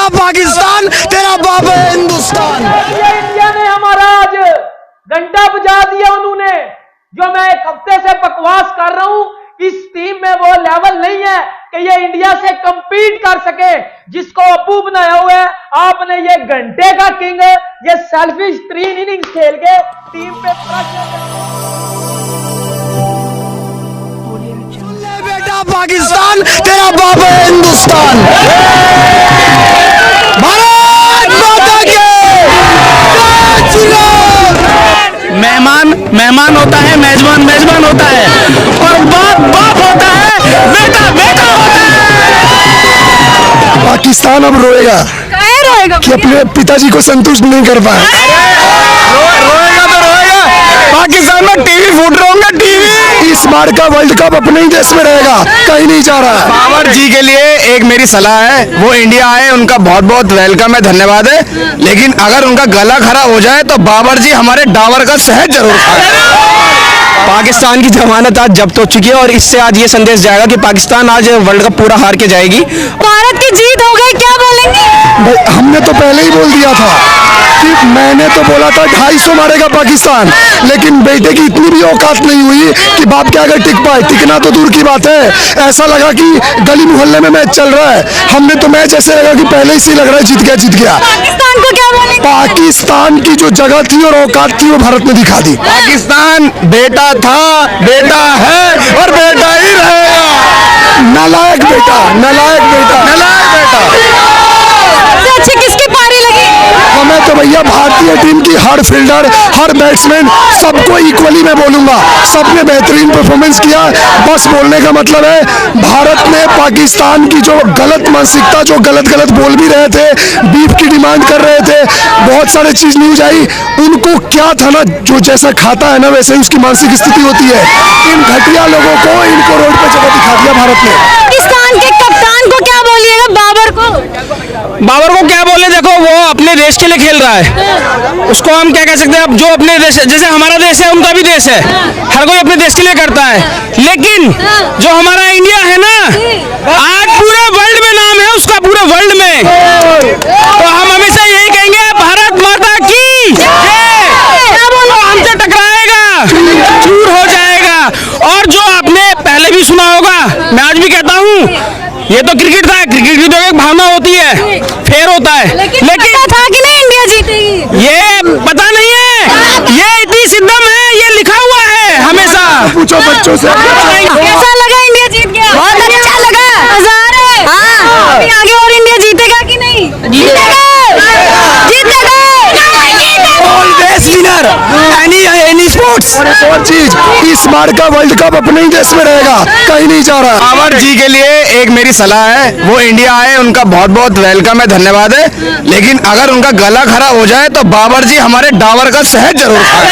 बेटा पाकिस्तान, तेरा बाप है हिंदुस्तान। इंडिया ने हमारा आज घंटा बजा दिया उन्होंने। जो मैं एक हफ्ते से बकवास कर रहा हूं, इस टीम में वो लेवल नहीं है कि ये इंडिया से कंपीट कर सके। जिसको अप्पू बनाया हुआ है आपने, ये घंटे का किंग, ये सेल्फिश 3 इनिंग्स खेल के टीम पे बेटा पाकिस्तान, तेरा बाप है हिंदुस्तान। भारत माता के मेहमान मेहमान होता है, मेजबान मेजबान होता है, और बाप बाप होता है, बेटा बेटा होता है। पाकिस्तान अब रोएगा कि अपने पिताजी को संतुष्ट नहीं कर पाए। रोएगा तो रोएगा। पाकिस्तान में टीवी फूट रहा होगा, टीवी। इस बार का वर्ल्ड कप अपने ही देश में रहेगा, कहीं नहीं जा रहा है। बाबर जी के लिए एक मेरी सलाह है, वो इंडिया आए, उनका बहुत बहुत वेलकम है, धन्यवाद है। लेकिन अगर उनका गला खराब हो जाए तो बाबर जी हमारे डाबर का शहद जरूर खाएं। पाकिस्तान की जमानत आज जब्त हो चुकी है और इससे आज ये संदेश जाएगा कि पाकिस्तान आज वर्ल्ड कप पूरा हार के जाएगी। भारत की जीत हो गई, क्या बोलेंगे? भाई हमने तो पहले ही बोल दिया था कि मैंने तो बोला था 250 मारेगा पाकिस्तान, लेकिन बेटे की इतनी भी औकात नहीं हुई कि बाप के आगे टिक पाए। टिकना तो दूर की बात है, ऐसा लगा कि गली मोहल्ले में मैच चल रहा है। हमने तो मैच ऐसे लगा कि पहले ही लग रहा है जीत गया। पाकिस्तान को क्या बोलेंगे? पाकिस्तान की जो जगह थी और औकात थी वो भारत ने दिखा दी। पाकिस्तान बेटा था, बेटा है और बेटा ही रहेगा। नालायक बेटा, नालायक बेटा, नालायक बेटा। सबसे अच्छी किसकी पारी लगी? हमें तो भैया भारतीय टीम की हर फील्डर, हर बैट्समैन, सबको इक्वली मैं बोलूंगा, सबने बेहतरीन परफॉर्मेंस किया। बस बोलने का मतलब है, भारत ने पाकिस्तान की जो गलत मानसिकता, जो गलत गलत बोल भी रहे थे, बीफ की डिमांड कर रहे थे, बहुत सारे चीज न्यूज आई, उनको क्या था ना, जो जैसा खाता है ना वैसे ही उसकी मानसिक स्थिति होती है। इन घटिया लोगों को इनको रोड पे जगह दिखा दिया भारत ने। पाकिस्तान के कप्तान को क्या बोलिएगा, बाबर को? बाबर को क्या बोले, देखो वो अपने देश के लिए खेल रहा है, उसको हम क्या कह सकते हैं। अब जो अपने देश, जैसे हमारा देश है उनका भी देश है, हर कोई अपने देश के लिए करता है। लेकिन जो हमारा इंडिया है ना, आज पूरे वर्ल्ड में नाम है उसका, पूरे वर्ल्ड में। तो हम हमेशा यही कहेंगे, भारत माता की जय। हमसे टकराएगा, चूर हो जाएगा। और जो आपने पहले भी सुना होगा, मैं आज भी कहता हूँ, ये तो क्रिकेट था, क्रिकेट की तो एक भावना होती है, फेयर होता है। लेकिन पता था कि नहीं इंडिया जीतेगी? ये पता नहीं है, ये इतनी सिद्धम है, ये लिखा हुआ है हमेशा। पूछो बच्चों से। कैसा लगा इंडिया जीत गया? बहुत अच्छा लगा। नजारे। हाँ। अभी आगे और इंडिया जीतेगा कि नहीं? जीतेगा। जीतेगा। Always winner any sports. और एक और चीज, इस बार का वर्ल्ड कप अपने ही देश में रहेगा, कहीं नहीं जा रहा। बाबर जी के लिए एक मेरी सलाह है, वो इंडिया आए, उनका बहुत बहुत वेलकम है, धन्यवाद है। लेकिन अगर उनका गला खराब हो जाए तो बाबर जी हमारे डाबर का शहद जरूर खाएं।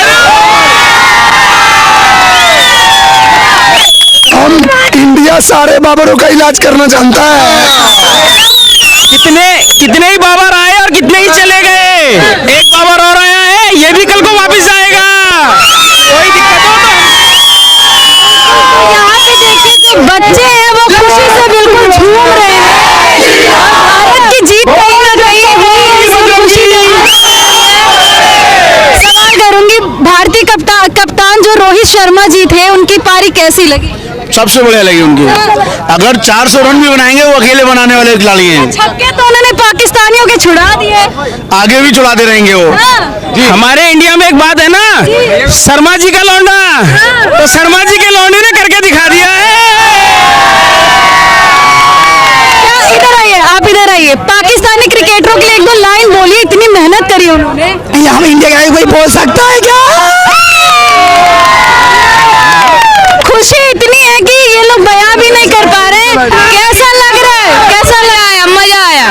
हम इंडिया सारे बाबरों का इलाज करना जानता है। कितने ही बाबर आए और कितने ही चले गए, एक बाबर और आया है, ये भी कल को वापस आएगा। कोई दिक्कत हो तो यहाँ पे देखिए, जो बच्चे हैं वो खुशी से बिल्कुल झूम रहे हैं। भारत की जीत कहीं ना कहीं हुई, इसकी खुशी नहीं। सवाल करूंगी, भारतीय कप्तान जो रोहित शर्मा जी थे, उनकी पारी कैसी लगी? सबसे बढ़िया लगी उनकी। अगर 400 रन भी बनाएंगे वो अकेले बनाने वाले खिलाड़ी हैं। छक्के तो उन्होंने पाकिस्तानियों के छुड़ा दिए, आगे भी छुड़ाते रहेंगे वो। जी, हमारे इंडिया में एक बात है ना, शर्मा जी का लौंडा, तो शर्मा जी के लौंडे ने करके दिखा दिया है। इधर आइए, आप इधर आइए। पाकिस्तानी क्रिकेटरों के लिए एक दो लाइन बोलिए, इतनी मेहनत करी उन्होंने। हम इंडिया का कोई बोल सकता है क्या? खुशी इतनी है कि ये लोग बयां भी नहीं कर पा रहे। कैसा लग रहा है? कैसा लगा? मजा आया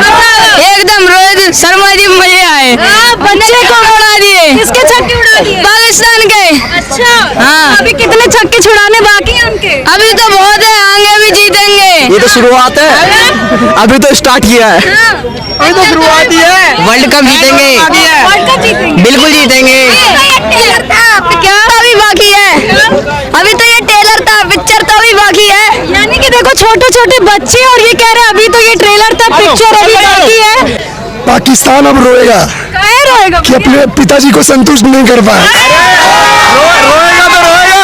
एकदम। रोहित शर्मा जी मजे आए, बच्चे को उड़ा दिए। किसके छक्के उड़ा दिए? पाकिस्तान के। अच्छा। हाँ। अभी कितने छक्के छुड़ाने बाकी हैं उनके? अभी तो बहुत है, आगे भी जीतेंगे। ये तो शुरुआत है, अभी तो स्टार्ट किया है, अभी तो शुरुआत ही है। वर्ल्ड कप जीतेंगे, वर्ल्ड कप जीतेंगे, बिल्कुल जीतेंगे। क्या अभी बाकी है? अभी तो ये ट्रेलर था, पिक्चर तो अभी बाकी है। यानी कि देखो, छोटे छोटे बच्चे और ये कह रहे हैं अभी तो ये ट्रेलर था, पिक्चर अभी बाकी है। पाकिस्तान अब रोएगा काहे रोएगा कि अपने पिताजी को संतुष्ट नहीं कर पाए। रोएगा तो रोएगा,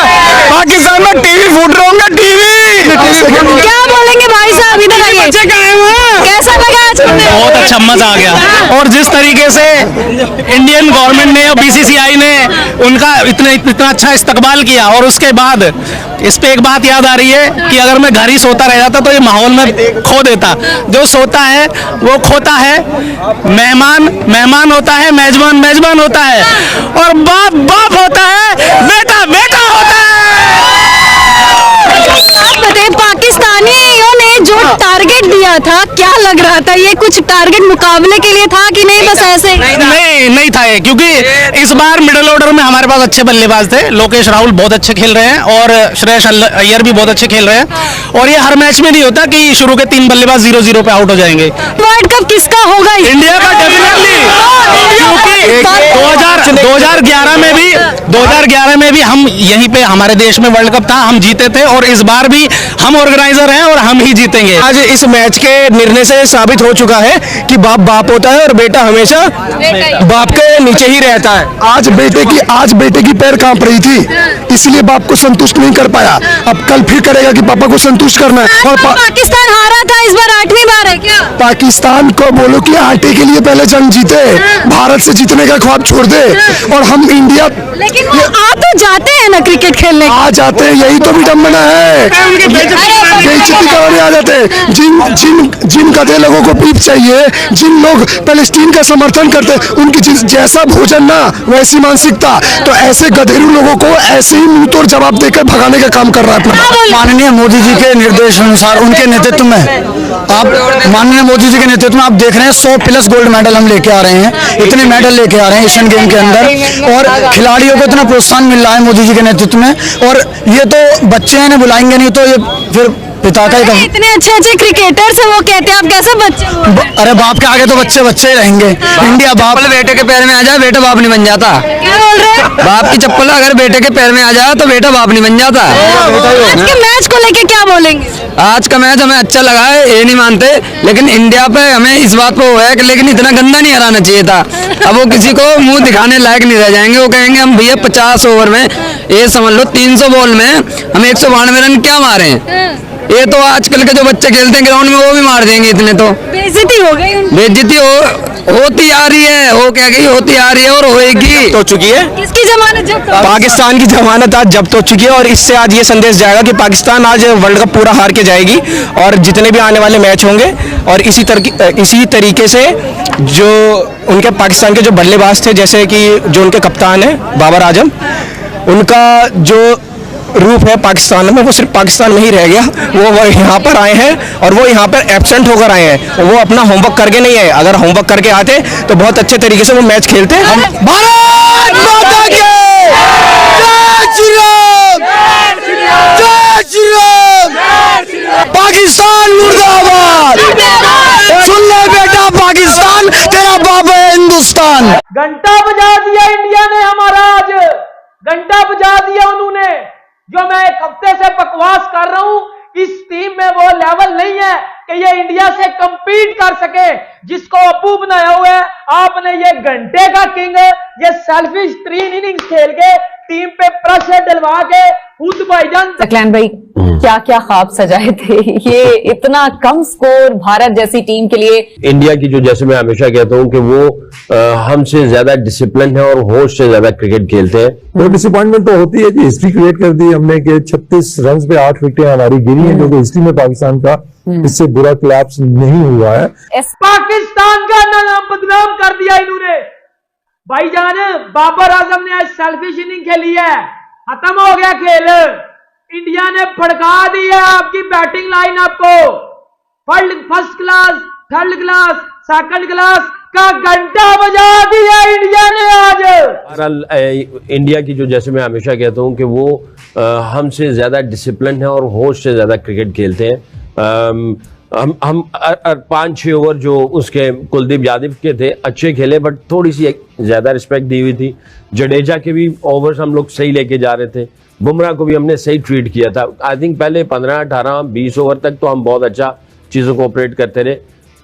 पाकिस्तान में टीवी फूट रहा होगा, टीवी। क्या बोलेंगे भाई साहब, इधर आइए। कैसा लगा आज खेलने? बहुत अच्छा, मजा आ गया। और जिस तरीके से इंडियन गवर्नमेंट ने और बीसीसीआई ने उनका इतना अच्छा इस्तकबाल किया, और उसके बाद इस पे एक बात याद आ रही है कि अगर मैं घर ही सोता रह जाता तो ये माहौल में खो देता। जो सोता है वो खोता है, मेहमान मेहमान होता है, मेजबान मेजबान होता है, और बाप बाप होता है, बेटा बेटा होता है। आप बताइए, पाकिस्तानियों ने जो टारगेट दिया था, क्या लग रहा था? ये कुछ टारगेट मुकाबले के लिए था कि नहीं, बस ऐसे? नहीं था ये, क्योंकि इस बार मिडिल ऑर्डर में हमारे पास अच्छे बल्लेबाज थे। लोकेश राहुल बहुत अच्छे खेल रहे हैं और श्रेयस अय्यर भी बहुत अच्छे खेल रहे हैं, और ये हर मैच में नहीं होता कि शुरू के 3 बल्लेबाज 0-0 पे आउट हो जाएंगे। वर्ल्ड कप किसका होगा? इंडिया का डेफिनेटली, क्योंकि 2011 में भी हम यहीं पे, हमारे देश में वर्ल्ड कप था, हम जीते थे, और इस बार भी हम ऑर्गेनाइजर हैं और हम ही जीतेंगे। आज इस मैच के निर्णय से साबित हो चुका है कि बाप बाप होता है और बेटा हमेशा बाप के नीचे ही रहता है। आज बेटे की पैर कांप रही थी, इसलिए बाप को संतुष्ट नहीं कर पाया। अब कल फिर करेगा कि पापा को संतुष्ट करना है। और पाकिस्तान हारा था, इस बार 8वीं बार है क्या? पाकिस्तान को बोलो कि आटे के लिए पहले जंग जीते, भारत से जीतने का ख्वाब छोड़ दे, और हम इंडिया। लेकिन वो आ तो जाते हैं ना क्रिकेट खेलने। आ जाते हैं, यही तो विडम्बना है। बेइज्जती कराने आ जाते हैं। जिन गधे लोगों को पीप चाहिए, जिन लोग पैलेस्टीन का समर्थन करते हैं, उनकी जैसा भोजन ना वैसी मानसिकता, तो ऐसे गधेड़ू लोगों को ऐसे ही मुंह तोड़ जवाब देकर भगाने का काम कर रहा है अपना। माननीय मोदी जी के निर्देश अनुसार, उनके नेतृत्व में, आप माननीय मोदी जी के नेतृत्व में आप देख रहे हैं 100+ गोल्ड मेडल हम लेके आ रहे हैं। इतने मेडल लेके आ रहे हैं एशियन गेम के अंदर, और खिलाड़ियों को इतना प्रोत्साहन मिल रहा है मोदी जी के नेतृत्व में। और ये तो बच्चे हैं, इन्हें बुलाएंगे नहीं तो ये फिर पिता का ही इतने अच्छे क्रिकेटर्स हैं, वो कहते हैं आप कैसे बच्चे हो? अरे बाप के आगे तो बच्चे बच्चे ही रहेंगे। इंडिया बाप बेटे के पैर में आ जाए, बेटा बाप नहीं बन जाता। क्या बोल रहे हैं? बाप की चप्पल अगर बेटे के पैर में आ जाए तो बेटा बाप नहीं बन जाता। आज के मैच को लेके क्या बोलेंगे? आज का मैच हमें अच्छा लगा है, ये नहीं मानते, लेकिन इंडिया पे हमें इस बात पे हुआ है कि लेकिन इतना गंदा नहीं हराना चाहिए था। अब वो किसी को मुंह दिखाने लायक नहीं रह जाएंगे। वो कहेंगे हम भैया 50 ओवर में, ये समझ लो 300 बॉल में हम 192 रन क्या मारे हैं। ये तो आजकल के जो बच्चे खेलते हैं ग्राउंड में, वो भी मार देंगे इतने तो। बेइज्जती हो गई उनकी। बेइज्जती होती आ रही है, वो क्या गई होती आ रही है और होएगी हो चुकी है। किसकी जमानत जब्त हो? पाकिस्तान की जमानत आज जब्त हो चुकी है, और इससे आज ये संदेश जाएगा कि पाकिस्तान आज वर्ल्ड कप पूरा हार के जाएगी, और जितने भी आने वाले मैच होंगे, और इसी तरीके से जो उनके पाकिस्तान के जो बल्लेबाज थे, जैसे कि जो उनके कप्तान है बाबर आजम, उनका जो रूप है पाकिस्तान में, वो सिर्फ पाकिस्तान में ही रह गया। वो यहाँ पर आए हैं और वो यहाँ पर एब्सेंट होकर आए हैं, वो अपना होमवर्क करके नहीं आए। अगर होमवर्क करके आते तो बहुत अच्छे तरीके से वो मैच खेलते। भारत माता की जय श्री राम, जय श्री राम। पाकिस्तान मुर्दाबाद। सुन ले बेटा, पाकिस्तान तेरा बाप है हिंदुस्तान। घंटा बजा दिया इंडिया ने हमारा, आज घंटा बजा दिया उन्होंने। जो मैं एक हफ्ते से बकवास कर रहा हूं, इस टीम में वो लेवल नहीं है कि ये इंडिया से कंपीट कर सके, जिसको अप्पू बनाया हुआ है आपने। ये घंटे का किंग, ये सेल्फिश 3 इनिंग्स खेल के टीम पे प्रेशर डलवा के खुद भाईजान। सकलैन भाई, क्या क्या ख्वाब सजाए थे, ये इतना कम स्कोर भारत जैसी टीम के लिए। इंडिया की जो, जैसे मैं हमेशा कहता हूं कि वो हमसे ज्यादा डिसिप्लिन है और होश से ज्यादा क्रिकेट खेलते हैं। तो डिसअपॉइंटमेंट तो होती है कि हिस्ट्री क्रिएट कर दी हमने कि 36 रन पे 8 विकेटें हमारी गिरी हैं, जो कि हिस्ट्री में पाकिस्तान का इससे बुरा कोलैप्स नहीं हुआ है। पाकिस्तान का नाम बदनाम कर दिया इन्होंने भाईजान। बाबर आजम ने आज सेल्फिश इनिंग खेली है, खत्म हो गया खेल। इंडिया ने फड़का दी है आपकी बैटिंग लाइन, आपको first class, third class, second class का घंटा बजा दिया इंडिया ने आज। बहरहाल इंडिया की जो, जैसे मैं हमेशा कहता हूं कि वो हमसे ज्यादा डिसिप्लिन है और होश से ज्यादा क्रिकेट खेलते हैं। हम 5-6 ओवर जो उसके कुलदीप यादव के थे अच्छे खेले, बट थोड़ी सी ज्यादा रिस्पेक्ट दी हुई थी। जडेजा के भी ओवर्स हम लोग सही लेके जा रहे थे, बुमराह को भी हमने सही ट्रीट किया था। आई थिंक पहले 15, 18, 20 ओवर तक तो हम बहुत अच्छा चीज़ों को ऑपरेट करते रहे।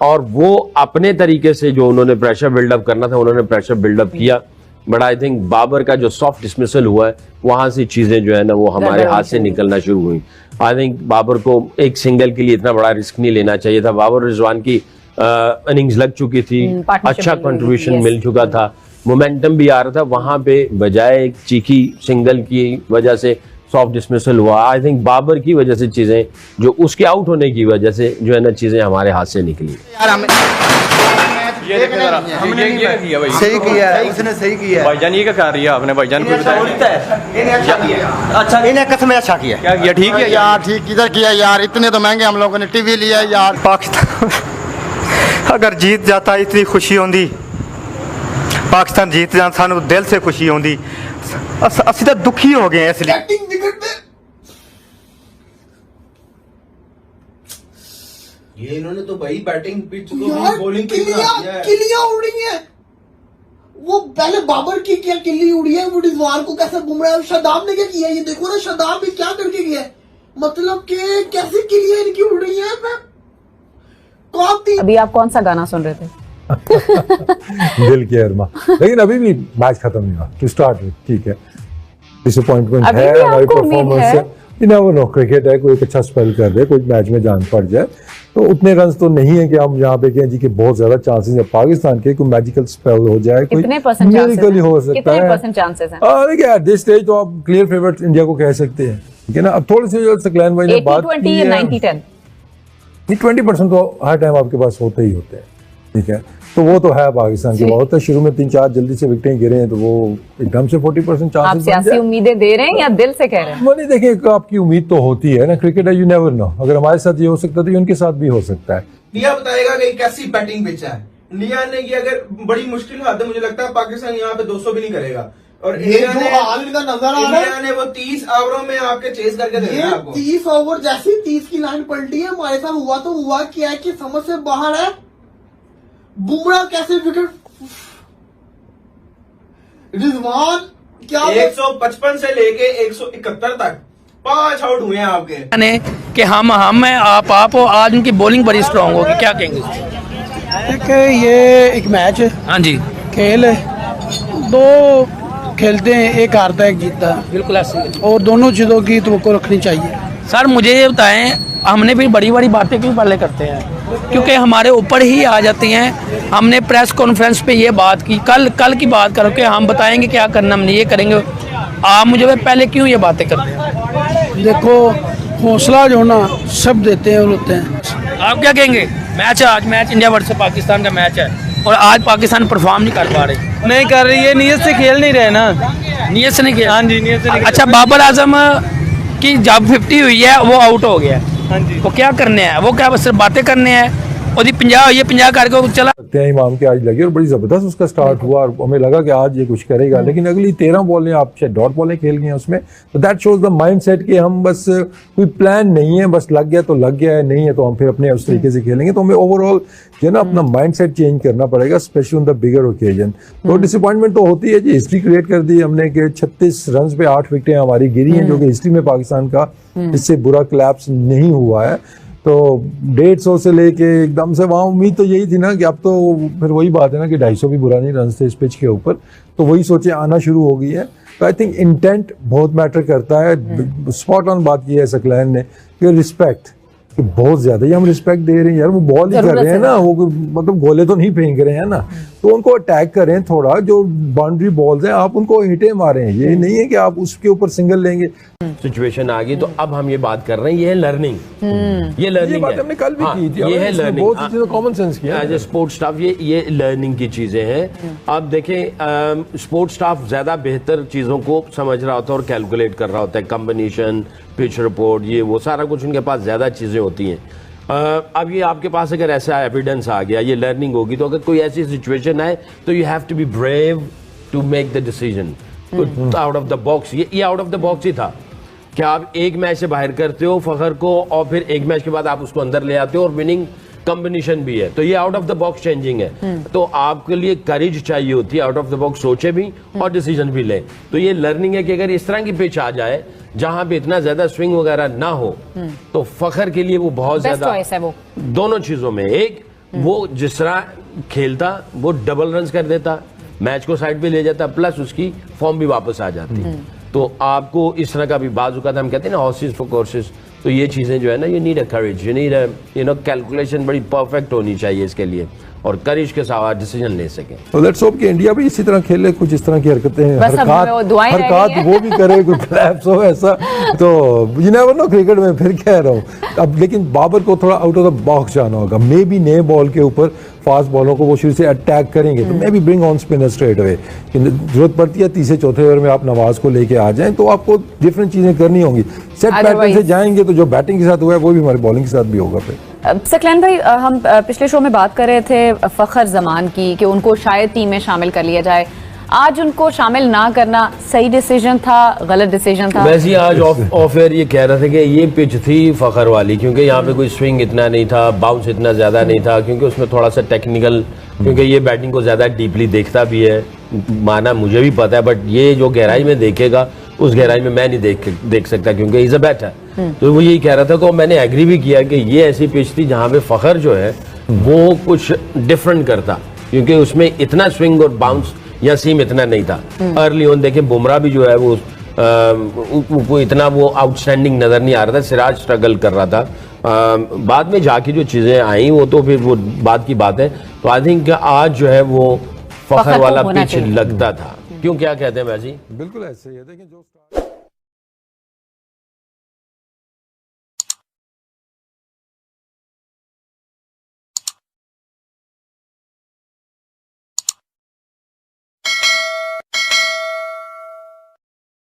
और वो अपने तरीके से जो उन्होंने प्रेशर बिल्डअप करना था उन्होंने प्रेशर बिल्डअप किया, बट आई थिंक बाबर का जो सॉफ्ट डिसमिसल हुआ है वहां से चीजें जो है ना वो हमारे हाथ से निकलना शुरू हुई। आई थिंक बाबर को एक सिंगल के लिए इतना बड़ा रिस्क नहीं लेना चाहिए था। बाबर रिजवान की इनिंग्स लग चुकी थी, अच्छा कंट्रीब्यूशन मिल चुका था, मोमेंटम भी आ रहा था, वहां पे बजाय एक चीखी सिंगल की वजह से सॉफ्ट डिसमिसल हुआ। आई थिंक बाबर की वजह से चीजें जो उसके आउट होने की वजह से जो है ना चीजें हमारे हाथ से निकली। सही किया है उसने, सही किया है भाईजान। ये क्या कर रही है आपने भाईजान को बताया? अच्छा इन्हें कसम अच्छा किया, क्या किया? ठीक है यार, ठीक किधर किया यार, इतने तो महंगे हम लोगों ने टीवी लिया यार। पाकिस्तान अगर जीत जाता इतनी खुशी होंदी, पाकिस्तान जीत जाता सानू दिल से खुशी होंदी, असि तो दुखी हो गए इसलिए। ये इन्होंने तो भाई बैटिंग पिच को बॉलिंग किलियां उड़ी है। वो पहले बाबर की क्या किल्ली उड़ी है, वो रिजवान को कैसे बुमराह, शादाब ने क्या किया ये देखो ना, शादाब भी क्या करके गया है, मतलब कि कैसी किलियां इनकी उड़ रही है। अभी आप कौन सा गाना सुन रहे थे? दिल की अरमा। लेकिन अभी भी मैच खत्म नहीं हुआ, टू स्टार्ट विद, ठीक है, डिसअपॉइंटमेंट है हमारी परफॉर्मेंस से। यू नेवर नो, क्रिकेट है, कोई एक अच्छा स्पेल कर दे, कोई मैच में जान पड़ जाए, तो उतने रन तो नहीं है कि हम यहाँ पे कहें जी कि बहुत ज्यादा चांसेस है पाकिस्तान के कोई मैजिकल स्पेल हो जाए, कोई मिरेकल ही हो सकता है। देखिए एट दिस स्टेज तो आप क्लियर फेवरेट इंडिया को कह सकते हैं, ठीक है ना। अब थोड़ी सी सकलैन भाई ने बात की है, 20% तो हर टाइम आपके पास होते ही होते हैं, ठीक है, तो वो तो है पाकिस्तान की बहुत है। शुरू में 3-4 जल्दी से विकेटें गिरे हैं तो वो एकदम से 40% चांसेस। आप सियासी उम्मीदें दे रहे हैं या दिल से कह रहे हैं? वो नहीं, देखिए आपकी उम्मीद तो होती है ना, क्रिकेट है, यू नेवर नो, अगर हमारे साथ ये हो सकता है तो उनके साथ भी हो सकता है। इंडिया बताएगा कि कैसी बैटिंग पिच है। इंडिया ने की अगर बड़ी मुश्किल हाथ है, मुझे लगता है पाकिस्तान यहाँ पे 200 भी नहीं करेगा। और इंडिया ने वो 30 ओवरों में आपके चेस करके दे दिया आपको। 30 ओवर जैसी 30 की लाइन पलटी है हमारे साथ हुआ, तो हुआ क्या है कि समझ से बाहर है। बुमराह कैसे विकेट, रिजवान क्या 155 से लेके 171 तक 5 आउट हुए हैं आपके। कि हम हैं, आप हो, आज उनकी बॉलिंग बड़ी स्ट्रांग होगी, क्या कहेंगे? ये एक मैच है, हाँ जी, खेल है, दो खेलते हैं, एक हारता है एक जीतता है, बिल्कुल ऐसे। और दोनों चीजों की तवक्को रखनी चाहिए। सर मुझे ये बताएं, हमने भी बड़ी बड़ी बातें क्यों पहले करते हैं? क्योंकि हमारे ऊपर ही आ जाती हैं। हमने प्रेस कॉन्फ्रेंस पे ये बात की, कल की बात करो कि हम बताएंगे क्या करना, हमने ये करेंगे, आप मुझे पहले क्यों ये बातें करते हैं? देखो हौसला जो ना सब देते हैं और होते हैं। आप क्या कहेंगे? मैच है आज, मैच इंडिया वर्सेस पाकिस्तान का मैच है और आज पाकिस्तान परफॉर्म नहीं कर पा रही, नहीं कर रही है, नीयत से खेल नहीं रहे ना, नीयत से नहीं खेल। हाँ जी, नीयत से नहीं। अच्छा, बाबर आजम की जब 50 हुई है वो आउट हो गया, हाँ जी, वो क्या करने हैं? वो क्या बस बातें करने हैं? और 50 ये 50 करके चला इमाम के आज लगी और बड़ी जबरदस्त उसका स्टार्ट हुआ और हमें लगा कि आज ये कुछ करेगा, लेकिन अगली 13 बॉलें आप शायद डॉट बॉलें खेल गए उसमें, तो दैट शोज द माइंडसेट कि हम बस कोई प्लान नहीं है, बस लग गया तो लग गया है, नहीं है तो हम फिर अपने उस तरीके से खेलेंगे। तो हमें ओवरऑल जो है ना अपना माइंडसेट चेंज करना पड़ेगा, specially on the bigger occasion. तो डिसअपॉइंटमेंट तो होती है जी, हिस्ट्री क्रिएट कर दी हमने कि 36 रन पे 8 विकेटें हमारी गिरी हैं, जो कि हिस्ट्री में पाकिस्तान का इससे बुरा कोलैप्स नहीं हुआ है। तो 150 से लेके एकदम से वहाँ उम्मीद तो यही थी ना कि अब तो फिर वही बात है ना कि 250 भी बुरा नहीं रन थे इस पिच के ऊपर, तो वही सोचे आना शुरू हो गई है। तो आई थिंक इंटेंट बहुत मैटर करता है। स्पॉट ऑन बात की है सकलैन ने कि रिस्पेक्ट, कि बहुत ज्यादा ही हम रिस्पेक्ट दे रहे हैं यार, वो बॉल ही कर रहे हैं ना, वो मतलब गोले तो नहीं फेंक रहे हैं ना, तो उनको अटैक करें थोड़ा, जो बाउंड्री बॉल्स हैं आप उनको हिटे मारें, ये नहीं है कि आप उसके ऊपर सिंगल लेंगे। सिचुएशन आ गई तो अब हम ये बात कर रहे हैं, ये है लर्निंग, ये लर्निंग बात हमने कल भी की थी, ये है लर्निंग, बहुत चीजें कॉमन सेंस किया एज ए स्पोर्ट्स स्टाफ, ये लर्निंग की चीजें हैं। अब देखें स्पोर्ट्स स्टाफ ज्यादा बेहतर चीजों को समझ रहा होता है और कैलकुलेट कर रहा होता है, कॉम्बिनेशन, पिच रिपोर्ट, ये वो सारा कुछ उनके पास ज्यादा चीजें होती हैं। अब ये आपके पास अगर ऐसा एविडेंस आ गया, ये लर्निंग होगी, तो अगर कोई ऐसी सिचुएशन आए तो you have to be brave to make the decision out of the box. ये आउट ऑफ द बॉक्स ही था कि आप एक मैच से बाहर करते हो फखर को और फिर एक मैच के बाद आप उसको अंदर ले आते हो और विनिंग कॉम्बिनेशन भी है, तो ये out of the box changing है। तो आपके लिए करेज चाहिए होती है, आउट ऑफ द बॉक्स सोचे भी और डिसीजन भी ले। तो ये लर्निंग है कि अगर इस तरह की पिच आ जाए जहां पे इतना ज्यादा स्विंग वगैरह ना हो, तो फखर के लिए वो बहुत ज्यादा है वो दोनों चीजों में, एक वो जिस तरह खेलता वो डबल रन कर देता, मैच को साइड पे ले जाता, प्लस उसकी फॉर्म भी वापस आ जाती। तो आपको इस तरह का भी बाजुका था, हम कहते हैं ना हॉर्सेस फॉर कोर्सेस, तो ये चीजें जो है ना, you need a courage, you need a calculation बड़ी परफेक्ट होनी चाहिए इसके लिए, और करेज के साथ डिसीजन ले सके। तो लेट्स होप कि इंडिया भी इसी तरह खेले, कुछ इस तरह की हरकतें, बस अब वो दुआएं रह गई हरकत हैं। वो भी करे, कोई फ्लैप्स हो ऐसा, तो यू नेवर नो क्रिकेट में। फिर कह रहा हूँ अब, लेकिन बाबर को थोड़ा आउट ऑफ द बॉक्स जाना होगा। मे बी नए बॉल के ऊपर फास्ट बॉलों को वो शुरू से अटैक करेंगे, तो may be bring on spinner straight away. जरूरत पड़ती है तीसरे चौथे ओवर में आप नवाज को लेके आ जाएं, तो आपको डिफरेंट चीजें करनी होंगी। सेट पैटर्न से जाएंगे तो जो बैटिंग के साथ हुआ है वो भी हमारी बॉलिंग के साथ भी होगा। फिर सकलैन भाई, हम पिछले शो में बात कर रहे थे फखर जमान की, कि उनको शायद टीम में शामिल कर लिया जाए। आज उनको शामिल ना करना सही डिसीजन था, गलत डिसीजन था? वैसे आज ऑफ एयर ये कह रहे थे कि ये पिच थी फखर वाली, क्योंकि यहाँ पे कोई स्विंग इतना नहीं था, बाउंस इतना ज्यादा नहीं था, क्योंकि उसमें थोड़ा सा टेक्निकल, क्योंकि ये बैटिंग को ज्यादा डीपली देखता भी है, माना मुझे भी पता है, बट ये जो गहराई में देखेगा उस गहराई में मैं नहीं देख सकता, क्योंकि इज अ बैटर। तो वो यही कह रहा था, तो मैंने एग्री भी किया कि ये ऐसी पिच थी जहाँ पे फखर जो है वो कुछ डिफरेंट करता, क्योंकि उसमें इतना स्विंग और बाउंस या सीम इतना नहीं था। अर्ली ऑन देखें बुमराह भी जो है वो इतना वो आउटस्टैंडिंग नजर नहीं आ रहा था, सिराज स्ट्रगल कर रहा था। बाद में जाके जो चीजें आई वो तो फिर वो बाद की बात है। तो आई थिंक आज जो है वो फखर वाला पिच लगता था। क्यों, क्या कहते हैं भाई? बिल्कुल ऐसे ही है। देखिए जो